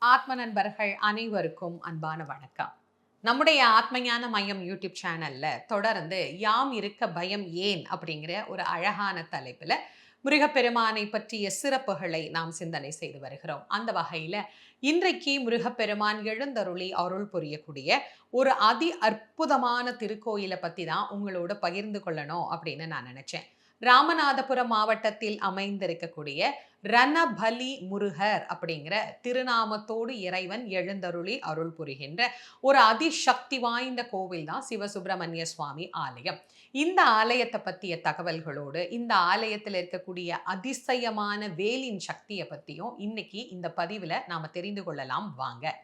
ஆத்ம நண்பர்கள் அனைவருக்கும் அன்பான வணக்கம். நம்முடைய ஆத்மஞான மையம் யூடியூப் சேனல்ல தொடர்ந்து யாம் இருக்க பயம் ஏன் அப்படிங்கிற ஒரு அழகான தலைப்புல முருகப்பெருமானை பற்றிய சிறப்புகளை நாம் சிந்தனை செய்து வருகிறோம். அந்த வகையில இன்றைக்கு முருகப்பெருமான் எழுந்தருளி அருள் புரியக்கூடிய ஒரு அற்புதமான திருக்கோயிலை பத்தி தான் உங்களோட பகிர்ந்து கொள்ளணும் அப்படின்னு நான் நினைச்சேன். ராமநாதபுரம் மாவட்டத்தில் அமைந்திருக்கக்கூடிய ரணபலி முருகர் அப்படிங்கிற திருநாமத்தோடு இறைவன் எழுந்தருளி அருள் புரிகின்ற ஒரு அதிசக்தி வாய்ந்த கோவில் தான் சிவசுப்பிரமணிய சுவாமி ஆலயம். இந்த ஆலயத்தை பற்றிய தகவல்களோடு இந்த ஆலயத்தில் இருக்கக்கூடிய அதிசயமான வேலின் சக்தியை பற்றியும் இன்னைக்கு இந்த பதிவில் நாம தெரிந்து கொள்ளலாம் வாங்க.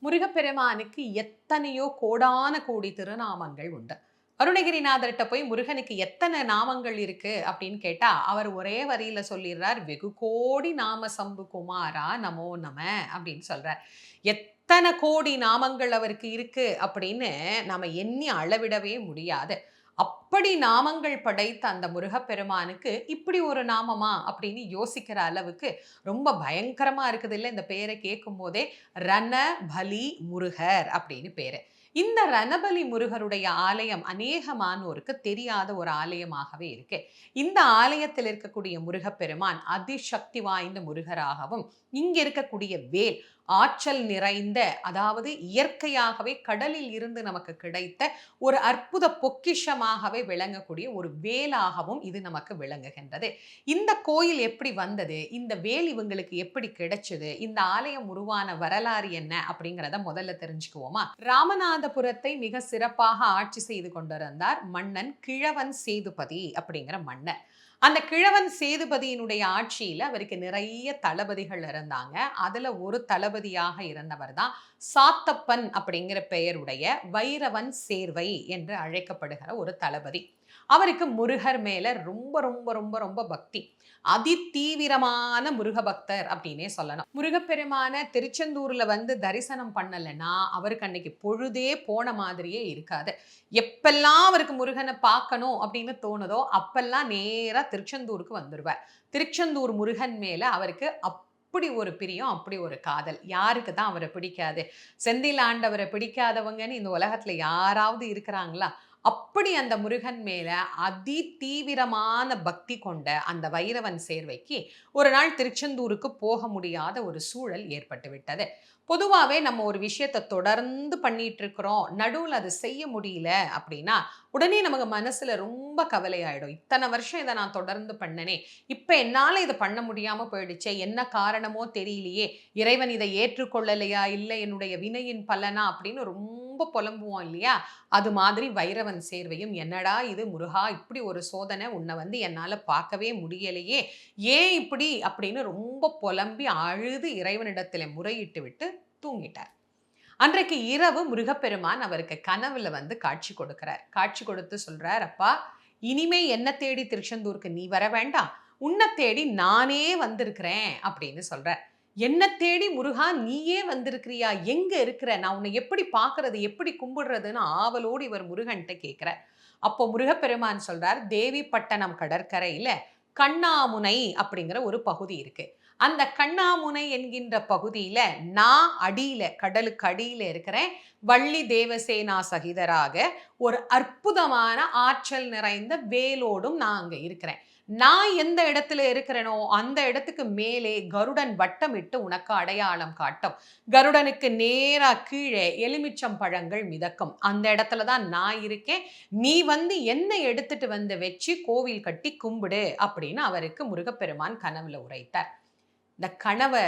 முருகப்பெருமானுக்கு எத்தனையோ கோடான கோடி திருநாமங்கள் உண்டு. அருணகிரிநாதர்கிட்ட போய் முருகனுக்கு எத்தனை நாமங்கள் இருக்கு அப்படின்னு கேட்டா அவர் ஒரே வரியில சொல்லிடுறார், வெகு கோடி நாம சம்பு குமாரா நமோ நம அப்படின்னு சொல்றார். எத்தனை கோடி நாமங்கள் அவருக்கு இருக்கு அப்படின்னு நாம எண்ணி அளவிடவே முடியாது. அப்படி நாமங்கள் படைத்த அந்த முருகப்பெருமானுக்கு இப்படி ஒரு நாமமா அப்படின்னு யோசிக்கிற அளவுக்கு ரொம்ப பயங்கரமா இருக்குது இல்ல இந்த பேரை கேட்கும் போதே. ரணபலி முருகர் அப்படின்னு பேரு. இந்த ரணபலி முருகருடைய ஆலயம் அநேகமானோருக்கு தெரியாத ஒரு ஆலயமாகவே இருக்கு. இந்த ஆலயத்தில் இருக்கக்கூடிய முருகப்பெருமான் அதிசக்தி வாய்ந்த முருகராகவும் இங்க இருக்கக்கூடிய வேல் ஆற்றல் நிறைந்த, அதாவது இயற்கையாகவே கடலில் இருந்து நமக்கு கிடைத்த ஒரு அற்புத பொக்கிஷமாகவே விளங்கக்கூடிய ஒரு வேலாகவும் இது நமக்கு விளங்குகின்றது. இந்த கோயில் எப்படி வந்தது, இந்த வேல் இவங்களுக்கு எப்படி கிடைச்சது, இந்த ஆலயம் உருவான வரலாறு என்ன அப்படிங்கிறத முதல்ல தெரிஞ்சுக்குவோமா. ராமநாதபுரத்தை மிக சிறப்பாக ஆட்சி செய்து கொண்டிருந்தார் மன்னன் கிழவன் சேதுபதி அப்படிங்கிற மன்னர். அந்த கிழவன் சேதுபதியினுடைய ஆட்சியில அவருக்கு நிறைய தளபதிகள் இருந்தாங்க. அதுல ஒரு தளபதியாக இருந்தவர் தான் சாத்தப்பன் அப்படிங்கிற பெயருடைய வைரவன் சேர்வை என்று அழைக்கப்படுகிற ஒரு தளபதி. அவருக்கு முருகர் மேல ரொம்ப ரொம்ப ரொம்ப ரொம்ப பக்தி. அதி தீவிரமான முருக பக்தர் அப்படின்னே சொல்லணும். முருகப்பெருமான திருச்செந்தூர்ல வந்து தரிசனம் பண்ணலைன்னா அவருக்கு அன்னைக்கு பொழுதே போன மாதிரியே இருக்காது. எப்பெல்லாம் அவருக்கு முருகனை பார்க்கணும் அப்படின்னு தோணுதோ அப்பெல்லாம் நேரா திருச்செந்தூருக்கு வந்துடுவார். திருச்செந்தூர் முருகன் மேல அவருக்கு அப்படி ஒரு பிரியம், அப்படி ஒரு காதல். யாருக்கு தான் அவரை பிடிக்காது? செந்தில் ஆண்டவரை பிடிக்காதவங்கன்னு இந்த உலகத்துல யாராவது இருக்கிறாங்களா? அப்படி அந்த முருகன் மேல அதி தீவிரமான பக்தி கொண்ட அந்த வைரவன் சேர்வைக்கு ஒரு நாள் திருச்செந்தூருக்கு போக முடியாத ஒரு சூழல் ஏற்பட்டு விட்டது. பொதுவாவே நம்ம ஒரு விஷயத்தை தொடர்ந்து பண்ணிட்டு இருக்கிறோம், நடுவில் அது செய்ய முடியல அப்படின்னா உடனே நமக்கு மனசுல ரொம்ப கவலையாயிடும். இத்தனை வருஷம் இதை நான் தொடர்ந்து பண்ணனே, இப்ப என்னால இதை பண்ண முடியாம போயிடுச்சே, என்ன காரணமோ தெரியலையே, இறைவன் இதை ஏற்றுக்கொள்ளலையா, இல்லை என்னுடைய வினையின் பலனா அப்படின்னு ரொம்ப புலம்புவோம் இல்லையா. அது மாதிரி வைரவன் சேர்வையும், என்னடா இது முருகா, இப்படி ஒரு சோதனை உன்னை வந்து என்னால பார்க்கவே முடியலையே, ஏன் இப்படி அப்படின்னு ரொம்ப புலம்பி அழுது இறைவனிடத்துல முறையிட்டு விட்டு தூங்கிட்டார். அன்றைக்கு இரவு முருகப்பெருமான் அவருக்கு கனவுல வந்து காட்சி கொடுக்கிறார். காட்சி கொடுத்து சொல்றார், அப்பா இனிமே என்ன தேடி திருச்செந்தூருக்கு நீ வர வேண்டாம், உன்னை தேடி நானே வந்திருக்கிறேன் அப்படின்னு சொல்றார். என்ன தேடி முருகா நீயே வந்திருக்கிறியா, எங்க இருக்கிற, நான் உன்னை எப்படி பார்க்கறது, எப்படி கும்பிடுறதுன்னு ஆவலோடு இவர் முருகன்ட்ட கேட்கிறார். அப்போ முருகப்பெருமான் சொல்றார், தேவிப்பட்டணம் கடற்கரையில கண்ணாமுனை அப்படிங்கிற ஒரு பகுதி இருக்கு. அந்த கண்ணாமுனை என்கின்ற பகுதியில நான் அடியில, கடலுக்கு அடியில இருக்கிறேன். வள்ளி தேவசேனா சகிதராக ஒரு அற்புதமான ஆற்றல் நிறைந்த வேலோடும் நான் அங்க இருக்கிறேன். நான் எந்த இடத்துல இருக்கிறேனோ அந்த இடத்துக்கு மேலே கருடன் வட்டமிட்டு உனக்கு அடையாளம் காட்டும். கருடனுக்கு நேரா கீழே எலுமிச்சம் பழங்கள் மிதக்கும். அந்த இடத்துல தான் நான் இருக்கேன். நீ வந்து என்ன எடுத்துட்டு வந்து வச்சு கோவில் கட்டி கும்பிடு அப்படின்னு அவருக்கு முருகப்பெருமான் கனவுல உரைத்தார். இந்த கனவை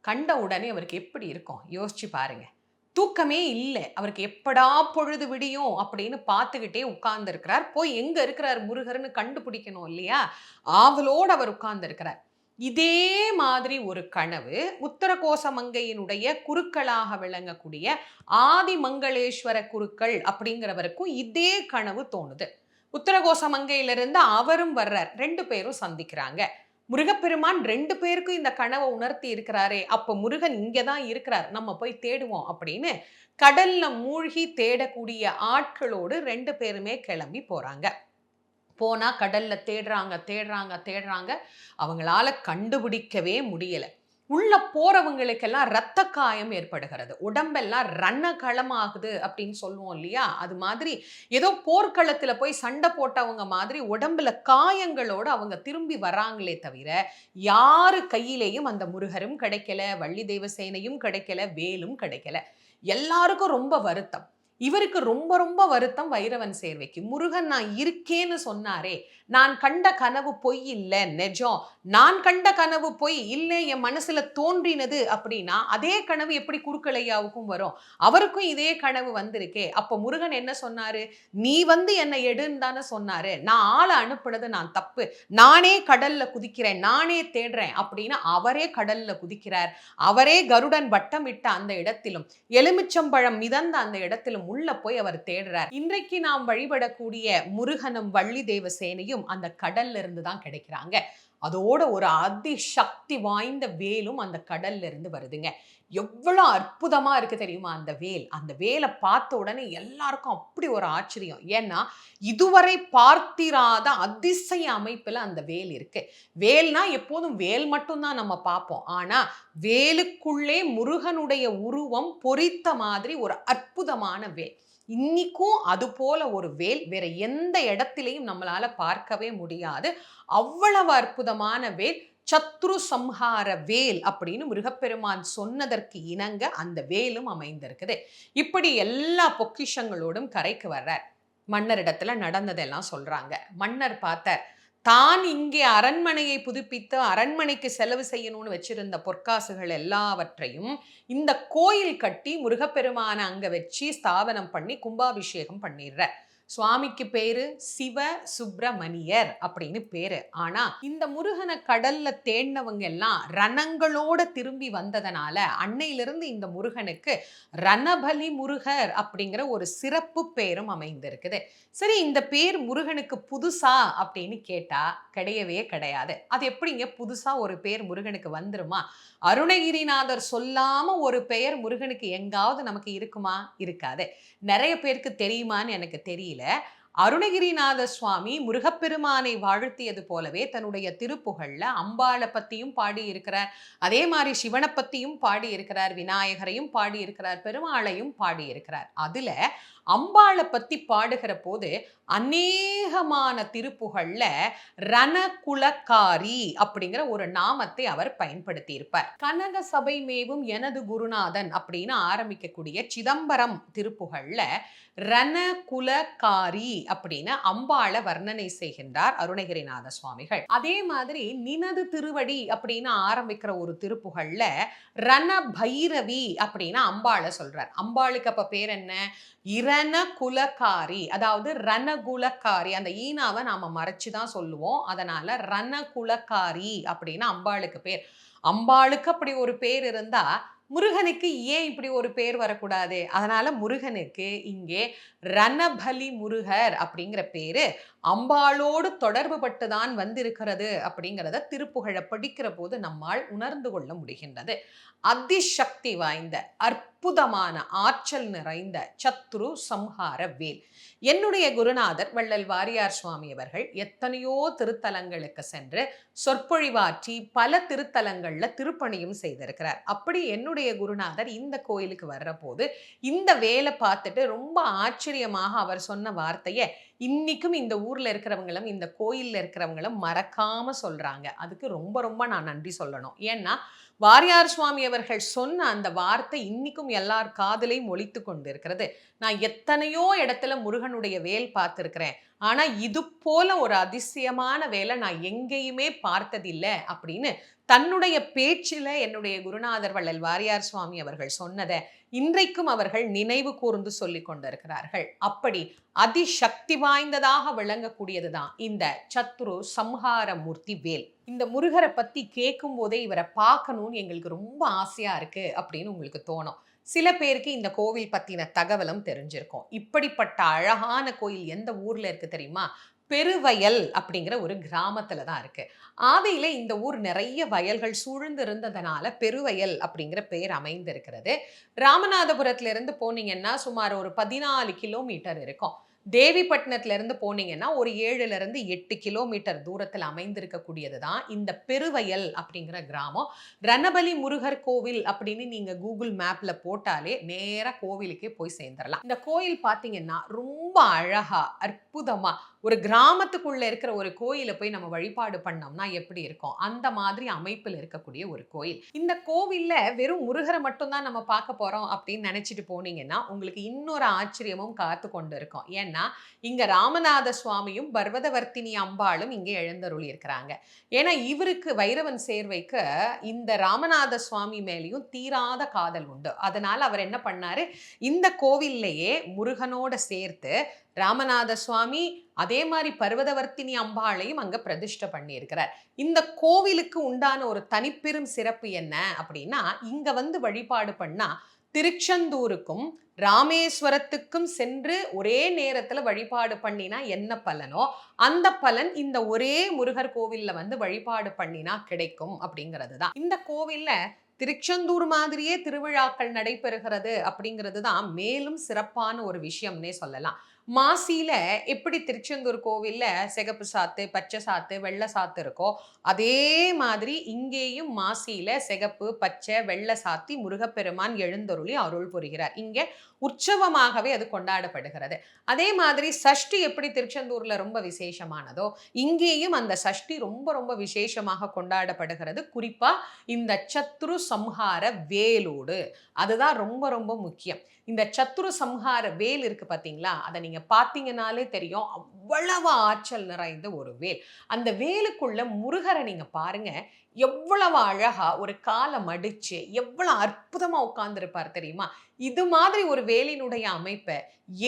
கண்ட உடனே அவருக்கு எப்படி இருக்கும் யோசிச்சு பாருங்க. தூக்கமே இல்லை அவருக்கு. எப்படா பொழுது விடியும் அப்படின்னு பார்த்துக்கிட்டே உட்கார்ந்து இருக்கிறார். போய் எங்க இருக்கிறார் முருகர்னு கண்டுபிடிக்கணும் இல்லையா. ஆவலோடு அவர் உட்கார்ந்து இருக்கிறார். இதே மாதிரி ஒரு கனவு உத்தரகோசமங்கையினுடைய குருக்களாக விளங்கக்கூடிய ஆதிமங்களேஸ்வர குருக்கள் அப்படிங்கிறவருக்கும் இதே கனவு தோணுது. உத்தரகோசமங்கையிலிருந்து அவரும் வர்றார். ரெண்டு பேரும் சந்திக்கிறாங்க. முருகப்பெருமான் 2 பேருக்கும் இந்த கனவை உணர்த்தி இருக்கிறாரே, அப்ப முருகன் இங்க தான் இருக்கிறார். நம்ம போய் தேடுவோம் அப்படின்னு கடல்ல மூழ்கி தேடக்கூடிய ஆட்களோடு 2 பேருமே கிளம்பி போறாங்க. போனா கடல்ல தேடுறாங்க, தேடுறாங்க, தேடுறாங்க. அவங்களால கண்டுபிடிக்கவே முடியல. உள்ள போறவங்களுக்கெல்லாம் ரத்த காயம் ஏற்படுகிறது. உடம்பெல்லாம் ரணகளமாகுது அப்படின்னு சொல்லுவோம் இல்லையா? அது மாதிரி ஏதோ போர்க்களத்துல போய் சண்டை போட்டவங்க மாதிரி உடம்புல காயங்களோட அவங்க திரும்பி வராங்களே தவிர, யாரு கையிலேயும் அந்த முருகரும் கிடைக்கல, வள்ளி தெய்வசேனையும் கிடைக்கல, வேலும் கிடைக்கல. எல்லாருக்கும் ரொம்ப வருத்தம். இவருக்கு ரொம்ப ரொம்ப வருத்தம் வைரவன் சேர்வைக்கு. முருகன் நான் இருக்கேன்னு சொன்னாரே, நான் கண்ட கனவு பொய் இல்ல, நெஜம். நான் கண்ட கனவு பொய் இல்ல, என் மனசுல தோன்றினது அப்படின்னா, அதே கனவு எப்படி குறுக்கலையாவுக்கும் வரும்? அவருக்கும் இதே கனவு வந்திருக்கே. அப்ப முருகன் என்ன சொன்னாரு? நீ வந்து என்னை எடுன்னு தானே சொன்னாரு. நான் ஆளை அனுப்புனது நான் தப்பு. நானே கடல்ல குதிக்கிறேன், நானே தேடுறேன் அப்படின்னு அவரே கடல்ல குதிக்கிறார். அவரே கருடன் வட்டம் விட்ட அந்த இடத்திலும், எலுமிச்சம்பழம் மிதந்த அந்த இடத்திலும் உள்ள போய் அவர் தேடுறார். இன்றைக்கு நாம் வழிபடக்கூடிய முருகனும் வள்ளி தேவசேனையும் அந்த கடல்ல இருந்து தான் கிடைக்கிறாங்க. அதோட ஒரு அதிசக்தி வாய்ந்த வேலும் அந்த கடல்ல இருந்து வருதுங்க. எவ்வளவு அற்புதமா இருக்கு தெரியுமா அந்த வேல். அந்த வேலை பார்த்த உடனே எல்லாருக்கும் அப்படி ஒரு ஆச்சரியம். ஏன்னா இதுவரை பார்த்திராத அதிசய அமைப்புல அந்த வேல் இருக்கு. வேல்னா எப்போதும் வேல் மட்டும்தான் நம்ம பார்ப்போம். ஆனா வேலுக்குள்ளே முருகனுடைய உருவம் பொறித்த மாதிரி ஒரு அற்புதமான வேல். இன்னிக்கும் அது போல ஒரு வேல் வேற எந்த இடத்திலையும் நம்மளால பார்க்கவே முடியாது. அவ்வளவு அற்புதமான வேல். சத்ரு சம்ஹார வேல் அப்படின்னு முருகப்பெருமான் சொன்னதற்கு இணங்க அந்த வேலும் அமைந்திருக்குது. இப்படி எல்லா பொக்கிஷங்களோடும் கரைக்கு வர்றார். மன்னரிடத்துல நடந்ததெல்லாம் சொல்றாங்க. மன்னர் பார்த்தார். தான் இங்கே அரண்மனையை புதுப்பித்து அரண்மனைக்கு செலவு செய்யணும்னு வச்சிருந்த பொற்காசுகள் எல்லாவற்றையும் இந்த கோயில் கட்டி முருகப்பெருமான அங்க வச்சு ஸ்தாபனம் பண்ணி கும்பாபிஷேகம் பண்ணிடுறார். சுவாமிக்கு பேரு சிவ சுப்பிரமணியர் அப்படின்னு பேரு. ஆனா இந்த முருகனை கடல்ல தேடினவங்க எல்லாம் ரணங்களோட திரும்பி வந்ததனால அன்னையிலிருந்து இந்த முருகனுக்கு ரணபலி முருகர் அப்படிங்கிற ஒரு சிறப்பு பேரும் அமைந்திருக்குது. சரி, இந்த பேர் முருகனுக்கு புதுசா அப்படின்னு கேட்டா கிடையவே கிடையாது. அது எப்படிங்க புதுசா ஒரு பேர் முருகனுக்கு வந்துருமா? அருணகிரிநாதர் சொல்லாம ஒரு பெயர் முருகனுக்கு எங்காவது நமக்கு இருக்குமா? இருக்காது. நிறைய பேருக்கு தெரியுமான்னு எனக்கு தெரியல. அருணகிரிநாத சுவாமி முருகப்பெருமானை வாழ்த்தியது போலவே தன்னுடைய திருப்புகழ்ல அம்பாளை பத்தியும் பாடி இருக்கிறார். அதே மாதிரி சிவனை பத்தியும் பாடி இருக்கிறார். விநாயகரையும் பாடி இருக்கிறார். பெருமாளையும் பாடி இருக்கிறார். அதுல அம்பாளை பத்தி பாடுகிற போது அநேகமான திருப்புகள்ல ரணகுலக்காரி அப்படிங்கிற ஒரு நாமத்தை அவர் பயன்படுத்தி இருப்பார். கனக சபை மேவும் எனது குருநாதன் அப்படின்னு ஆரம்பிக்கக்கூடிய சிதம்பரம் திருப்புகள்ல ரணகுலக்காரி அப்படின்னு அம்பாளை வர்ணனை செய்கின்றார் அருணகிரிநாத சுவாமிகள். அதே மாதிரி நினது திருவடி அப்படின்னு ஆரம்பிக்கிற ஒரு திருப்புகள்ல ரண பைரவி அப்படின்னு அம்பாளை சொல்றார். அம்பாளுக்கு அப்ப பேர் என்ன? இரண குலக்காரி, அதாவது ரணகுலக்காரி. அந்த ஈனாவை நாம மறைச்சுதான் சொல்லுவோம். அதனால ரணகுலக்காரி அப்படின்னு அம்பாளுக்கு பேர். அம்பாளுக்கு அப்படி ஒரு பேர் இருந்தா முருகனுக்கு ஏன் இப்படி ஒரு பேர் வரக்கூடாது? அதனால முருகனுக்கு இங்கே ரணபலி முருகர் அப்படிங்கிற பேரு அம்பாளோடு தொடர்பு பட்டுதான் வந்திருக்கிறது அப்படிங்கிறத திருப்புகழ படிக்கிற போது நம்மால் உணர்ந்து கொள்ள முடிகின்றது. அதிசக்தி வாய்ந்த அற்புதமான ஆற்றல் நிறைந்த சத்ரு சம்ஹார வேல். என்னுடைய குருநாதர் வள்ளல் வாரியார் சுவாமி அவர்கள் எத்தனையோ திருத்தலங்களுக்கு சென்று சொற்பொழிவாற்றி பல திருத்தலங்கள்ல திருப்பணியும் செய்திருக்கிறார். அப்படி என்னுடைய குருநாதர் இந்த கோயிலுக்கு வர்ற போது இந்த வேலை பார்த்துட்டு ரொம்ப ஆச்சரியமாக அவர் சொன்ன வார்த்தையை இன்னைக்கும் இந்த ஊர்ல இருக்கிறவங்களும் இந்த கோயில்ல இருக்கிறவங்களும் மறக்காம சொல்றாங்க. அதுக்கு ரொம்ப ரொம்ப நான் நன்றி சொல்லணும். ஏன்னா வாரியார் சுவாமி அவர்கள் சொன்ன அந்த வார்த்தை இன்னைக்கும் எல்லார் காதலையும் ஒலித்து கொண்டு இருக்கிறது. நான் எத்தனையோ இடத்துல முருகனுடைய வேல் பார்த்திருக்கிறேன். ஆனா இது போல ஒரு அதிசயமான வேலை நான் எங்கேயுமே பார்த்ததில்லை அப்படின்னு தன்னுடைய பேச்சில என்னுடைய குருநாதர் வள்ளல் வாரியார் சுவாமி அவர்கள் சொன்னதை இன்றைக்கும் அவர்கள் நினைவு கூர்ந்து சொல்லிக் கொண்டிருக்கிறார்கள். அப்படி அதிசக்தி வாய்ந்ததாக விளங்கக்கூடியதுதான் இந்த சத்ரு சம்ஹார மூர்த்தி வேல். இந்த முருகரை பத்தி கேட்கும் போதே இவரை பார்க்கணும்னு எங்களுக்கு ரொம்ப ஆசையா இருக்கு அப்படின்னு உங்களுக்கு தோணும். சில பேருக்கு இந்த கோவில் பத்தின தகவலும் தெரிஞ்சிருக்கும். இப்படிப்பட்ட அழகான கோயில் எந்த ஊர்ல இருக்கு தெரியுமா? பெருவயல் அப்படிங்கிற ஒரு கிராமத்துல தான் இருக்கு. ஆதியில இந்த ஊர் நிறைய வயல்கள் சூழ்ந்து இருந்ததனால பெருவயல் அப்படிங்கிற பெயர் அமைந்திருக்கிறது. ராமநாதபுரத்துல இருந்து போனீங்கன்னா சுமார் ஒரு 14 கிலோமீட்டர் இருக்கும். தேவிப்பட்டினத்துல இருந்து போனீங்கன்னா ஒரு 7ல இருந்து 8 கிலோமீட்டர் தூரத்தில் அமைந்திருக்கக்கூடியது தான் இந்த பெருவயல் அப்படிங்கிற கிராமம். ரணபலி முருகர் கோவில் அப்படின்னு நீங்க கூகுள் மேப்ல போட்டாலே நேரா கோவிலுக்கே போய் சேர்ந்துடலாம். இந்த கோயில் பார்த்தீங்கன்னா ரொம்ப அழகா அற்புதமா ஒரு கிராமத்துக்குள்ள இருக்கிற ஒரு கோயில போய் நம்ம வழிபாடு பண்ணோம்னா எப்படி இருக்கும் அந்த மாதிரி அமைப்பில் இருக்கக்கூடிய ஒரு கோயில். இந்த கோவில்ல வெறும் முருகரை மட்டும்தான் நம்ம பார்க்க போறோம் அப்படின்னு நினைச்சிட்டு போனீங்கன்னா உங்களுக்கு இன்னொரு ஆச்சரியமும் காத்து கொண்டு இருக்கும். ஏன்னா இங்க ராமநாத சுவாமியும் பர்வதவர்த்தினி அம்பாளும் இங்கே எழுந்தருளி இருக்கிறாங்க. ஏன்னா இவருக்கு வைரவன் சேர்வைக்கு இந்த ராமநாத சுவாமி மேலேயும் தீராத காதல் உண்டு. அதனால அவர் என்ன பண்ணாரு, இந்த கோவில்லையே முருகனோட சேர்த்து ராமநாத சுவாமி அதே மாதிரி பர்வதவர்த்தினி அம்பாளையும் அங்க பிரதிஷ்டை பண்ணி இருக்கிறார். இந்த கோவிலுக்கு உண்டான ஒரு தனிப்பெரும் சிறப்பு என்ன அப்படின்னா, இங்க வந்து வழிபாடு பண்ணா திருச்செந்தூருக்கும் ராமேஸ்வரத்துக்கும் சென்று ஒரே நேரத்துல வழிபாடு பண்ணினா என்ன பலனோ அந்த பலன் இந்த ஒரே முருகர் கோவில்ல வந்து வழிபாடு பண்ணினா கிடைக்கும் அப்படிங்கிறது தான். இந்த கோவில்ல திருச்செந்தூர் மாதிரியே திருவிழாக்கள் நடைபெறுகிறது அப்படிங்கிறது தான் மேலும் சிறப்பான ஒரு விஷயம்னே சொல்லலாம். மாசியில எப்படி திருச்செந்தூர் கோவில்ல சிகப்பு சாத்து, பச்சை சாத்து, வெள்ளை சாத்து இருக்கோ அதே மாதிரி இங்கேயும் மாசியில சிகப்பு, பச்சை, வெள்ளை சாத்தி முருகப்பெருமான் எழுந்தருளி அருள் புரிகிறார். இங்க உற்சவமாகவே அது கொண்டாடப்படுகிறது. அதே மாதிரி சஷ்டி எப்படி திருச்செந்தூர்ல ரொம்ப விசேஷமானதோ இங்கேயும் அந்த சஷ்டி ரொம்ப ரொம்ப விசேஷமாக கொண்டாடப்படுகிறது. குறிப்பா இந்த சத்ரு சம்ஹார வேலோடு அதுதான் ரொம்ப ரொம்ப முக்கியம். இந்த சத்ரு சம்ஹார வேல் இருக்கு பாத்தீங்களா, அதை நீங்க பாத்தீங்கன்னாலே தெரியும் அவ்வளவு ஆற்றல் நிறைந்த ஒரு வேல். அந்த வேலுக்குள்ள முருகரை நீங்க பாருங்க, எவ்வளவு அழகா ஒரு காலை மடிச்சு எவ்வளவு அற்புதமா உட்கார்ந்துருப்பார் தெரியுமா. இது மாதிரி ஒரு வேலினுடைய அமைப்பை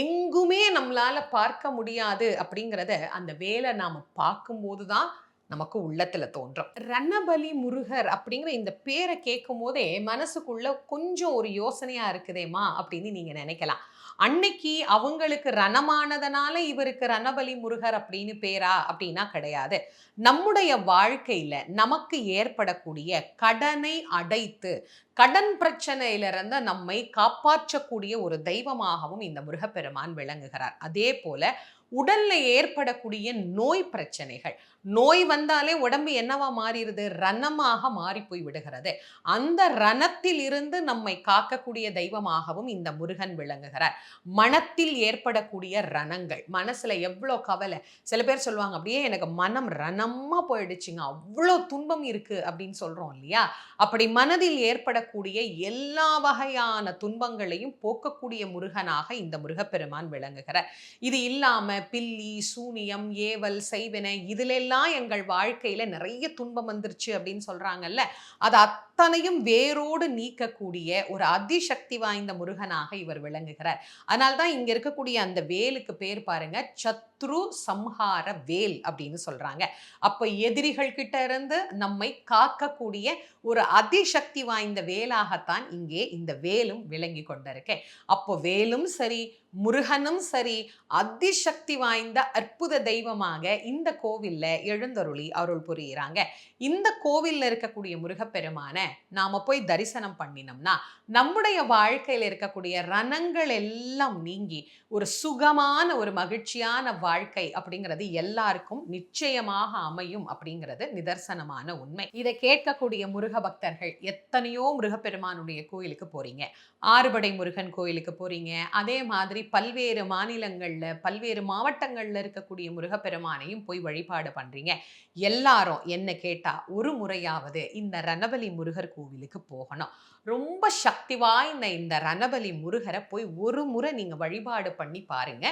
எங்குமே நம்மளால பார்க்க முடியாது அப்படிங்கிறத அந்த வேலை நாம பார்க்கும்போது தான் நமக்கு உள்ளத்துல தோன்றும். ரணபலி முருகர் அப்படிங்கிற இந்த பேரை கேட்கும் போதே மனசுக்குள்ள கொஞ்சம் ஒரு யோசனையா இருக்குதேமா அப்படின்னு நீங்க நினைக்கலாம். அன்னைக்கு அவங்களுக்கு ரணமானதனால இவருக்கு ரணபலி முருகர் அப்படின்னு பேரா அப்படின்னா கிடையாது. நம்முடைய வாழ்க்கையில நமக்கு ஏற்படக்கூடிய கடனை அடைத்து கடன் பிரச்சனையிலிருந்து நம்மை காப்பாற்றக்கூடிய ஒரு தெய்வமாகவும் இந்த முருகப்பெருமான் விளங்குகிறார். அதே போல உடல்ல ஏற்படக்கூடிய நோய் பிரச்சனைகள், நோய் வந்தாலே உடம்பு என்னவா மாறிடுது, ரணமாக மாறி போய் விடுகிறது. அந்த ரணத்தில் இருந்து நம்மை காக்கக்கூடிய தெய்வமாகவும் இந்த முருகன் விளங்குகிறார். மனத்தில் ஏற்படக்கூடிய ரணங்கள், மனசுல எவ்வளோ கவலை, சில பேர் சொல்லுவாங்க அப்படியே எனக்கு மனம் ரணமா போயிடுச்சுங்க, அவ்வளோ துன்பம் இருக்கு அப்படின்னு சொல்றோம் இல்லையா. அப்படி மனதில் ஏற்படக்கூடிய எல்லா வகையான துன்பங்களையும் போக்கக்கூடிய முருகனாக இந்த முருகப்பெருமான் விளங்குகிறார். இது இல்லாம பில்லி, சூனியம், ஏவல், செய்வினை இதுலெல்லாம் எங்கள் வாழ்க்கையில நிறைய துன்பம் வந்துருச்சு அப்படின்னு சொல்றாங்கல்ல, அது அத்தனையும் வேரோடு நீக்கக்கூடிய ஒரு அதிசக்தி வாய்ந்த முருகனாக இவர் விளங்குகிறார். அதனால்தான் இங்க இருக்கக்கூடிய அந்த வேலுக்கு பேர் பாருங்க, சத்ரு சம்ஹார வேல் அப்படின்னு சொல்றாங்க. அப்ப எதிரிகள் கிட்ட இருந்து நம்மை காக்கக்கூடிய ஒரு அதிசக்தி வாய்ந்த வேலாகத்தான் இங்கே இந்த வேலும் விளங்கி கொண்டிருக்கேன். அப்போ வேலும் சரி, முருகனும் சரி, அதிசக்தி வாய்ந்த அற்புத தெய்வமாக இந்த கோவில்ல எழுந்தருளி அருள் புரிகிறாங்க. இந்த கோவில்ல இருக்கக்கூடிய முருகப்பெருமான நாம போய் தரிசனம் பண்ணினோம்னா நம்முடைய வாழ்க்கையில இருக்கக்கூடிய ரணங்கள் எல்லாம் நீங்கி ஒரு சுகமான ஒரு மகிழ்ச்சியான வாழ்க்கை அப்படிங்கிறது எல்லாருக்கும் நிச்சயமாக அமையும் அப்படிங்கிறது நிதர்சனமான உண்மை. இதை கேட்கக்கூடிய முருக பக்தர்கள் எத்தனையோ முருகப்பெருமானுடைய கோயிலுக்கு போறீங்க, ஆறுபடை முருகன் கோயிலுக்கு போறீங்க, அதே மாதிரி பல்வேறு மாநிலங்கள்ல பல்வேறு மாவட்டங்கள்ல இருக்கக்கூடிய முருகப்பெருமானையும் போய் வழிபாடு பண்றீங்க. எல்லாரும் என்ன கேட்டா ஒரு முறையாவது இந்த ரணபலி முருகர் கோவிலுக்கு போகணும். ரொம்ப சக்தி வாய்ந்த இந்த ரணபலி முருகரை போய் ஒரு முறை நீங்க வழிபாடு பண்ணி பாருங்க.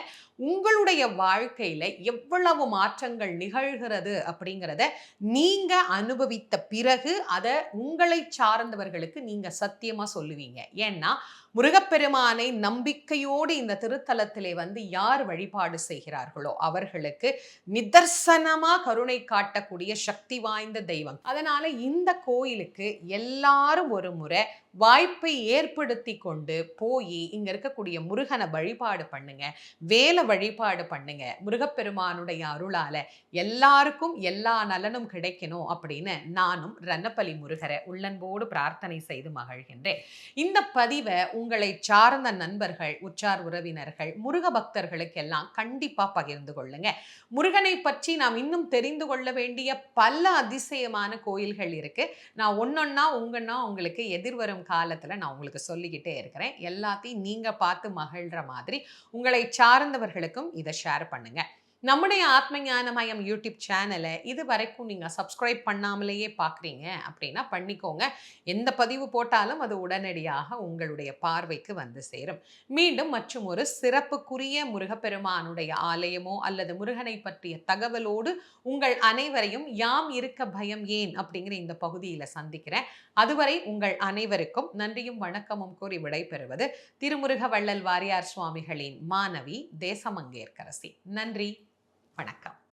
உங்களுடைய வாழ்க்கையில எவ்வளவு மாற்றங்கள் நிகழ்கிறது அப்படிங்கிறத நீங்க அனுபவித்த பிறகு அதை உங்களை சார்ந்தவர்களுக்கு நீங்க சத்தியமா சொல்லுவீங்க. ஏன்னா முருகப்பெருமானை நம்பிக்கையோடு இந்த திருத்தலத்திலே வந்து யார் வழிபாடு செய்கிறார்களோ அவர்களுக்கு நிதர்சனமா கருணை காட்டக்கூடிய சக்தி வாய்ந்த தெய்வம். அதனால இந்த கோயிலுக்கு எல்லாரும் ஒரு முறை வாய்ப்பை ஏற்படுத்தி கொண்டு போய் இங்க இருக்கக்கூடிய முருகனை வழிபாடு பண்ணுங்க, வேலை வழிபாடு பண்ணுங்க. முருகப்பெருமானுடைய அருளால எல்லாருக்கும் எல்லா நலனும் கிடைக்கணும் அப்படின்னு நானும் ரன்னப்பலி முருகரை உள்ளன்போடு பிரார்த்தனை செய்து மகிழ்கின்றேன். இந்த பதிவை உங்களை சார்ந்த நண்பர்கள், உற்றார் உறவினர்கள், முருக பக்தர்களுக்கெல்லாம் கண்டிப்பா பகிர்ந்து கொள்ளுங்க. முருகனை பற்றி நாம் இன்னும் தெரிந்து கொள்ள வேண்டிய பல அதிசயமான கோயில்கள் இருக்கு. நான் ஒன்னொன்னா உங்களுக்கு எதிர்வரும் காலத்துல நான் உங்களுக்கு சொல்லிக்கிட்டே இருக்கிறேன். எல்லாத்தையும் நீங்க பார்த்து மகிழ்ற மாதிரி உங்களை சார்ந்தவர்களுக்கும் இதை ஷேர் பண்ணுங்க. நம்முடைய ஆத்ம ஞானமயம் யூடியூப் சேனலை இது வரைக்கும் நீங்கள் சப்ஸ்கிரைப் பண்ணாமலேயே பார்க்குறீங்க அப்படின்னா பண்ணிக்கோங்க. எந்த பதிவு போட்டாலும் அது உடனடியாக உங்களுடைய பார்வைக்கு வந்து சேரும். மீண்டும் மற்றும் ஒரு சிறப்புக்குரிய முருகப்பெருமானுடைய ஆலயமோ அல்லது முருகனை பற்றிய தகவலோடு உங்கள் அனைவரையும் யாம் இருக்க பயம் ஏன் அப்படிங்கிற இந்த பகுதியில் சந்திக்கிறேன். அதுவரை உங்கள் அனைவருக்கும் நன்றியும் வணக்கமும் கூறி விடைபெறுவது திருமுருக வள்ளல் வாரியார் சுவாமிகளின் மாணவி தேசமங்கேற்கரசி. நன்றி. வணக்கம்.